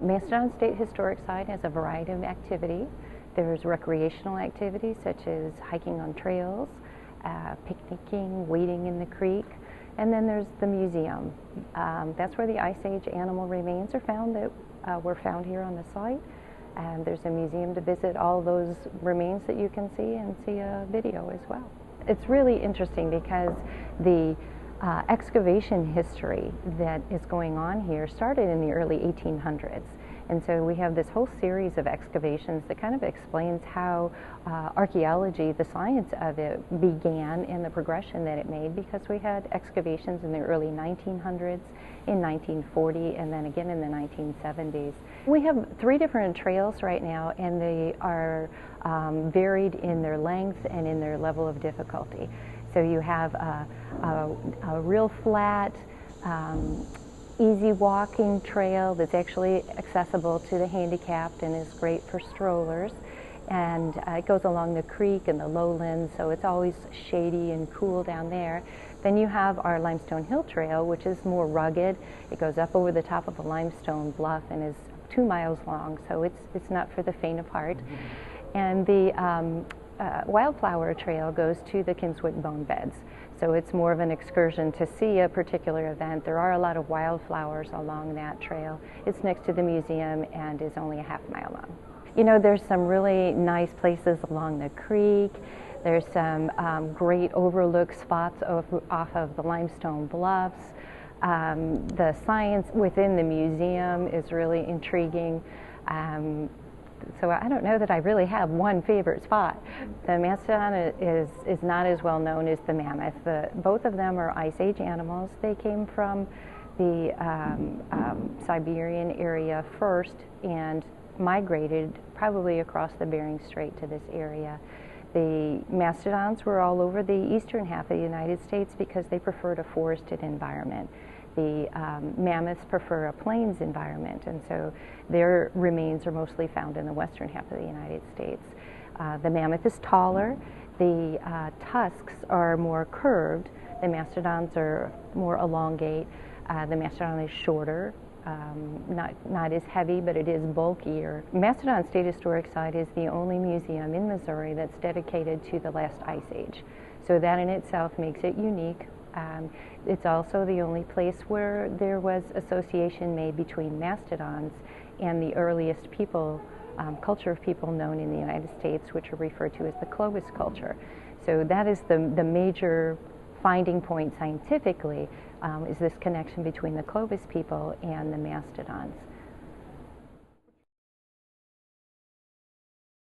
Mastodon State Historic Site has a variety of activity. There's recreational activities such as hiking on trails, picnicking, wading in the creek, and then there's the museum. That's where the Ice Age animal remains are found that were found here on the site. And there's a museum to visit all those remains that you can see and see a video as well. It's really interesting because the excavation history that is going on here started in the early 1800s. And so we have this whole series of excavations that kind of explains how archaeology, the science of it, began and the progression that it made, because we had excavations in the early 1900s, in 1940, and then again in the 1970s. We have 3 different trails right now, and they are varied in their length and in their level of difficulty. So you have a real flat, easy walking trail that's actually accessible to the handicapped and is great for strollers. And it goes along the creek and the lowlands, so it's always shady and cool down there. Then you have our Limestone Hill Trail, which is more rugged. It goes up over the top of a limestone bluff and is 2 miles long, so it's not for the faint of heart. And the Wildflower Trail goes to the Kinswick Bone Beds. So it's more of an excursion to see a particular event. There are a lot of wildflowers along that trail. It's next to the museum and is only a half-mile long. You know, there's some really nice places along the creek. There's some great overlook spots off of the limestone bluffs. The science within the museum is really intriguing. So I don't know that I really have one favorite spot. The Mastodon is not as well known as the mammoth. Both of them are Ice Age animals. They came from the Siberian area first and migrated probably across the Bering Strait to this area. The mastodons were all over the eastern half of the United States because they preferred a forested environment. The mammoths prefer a plains environment, and so their remains are mostly found in the western half of the United States. The mammoth is taller. The tusks are more curved. The mastodons are more elongate. The mastodon is shorter, not as heavy, but it is bulkier. Mastodon State Historic Site is the only museum in Missouri that's dedicated to the last ice age. So that in itself makes it unique. It's also the only place where there was association made between mastodons and the earliest people, culture of people known in the United States, which are referred to as the Clovis culture. So that is the major finding point scientifically, is this connection between the Clovis people and the mastodons.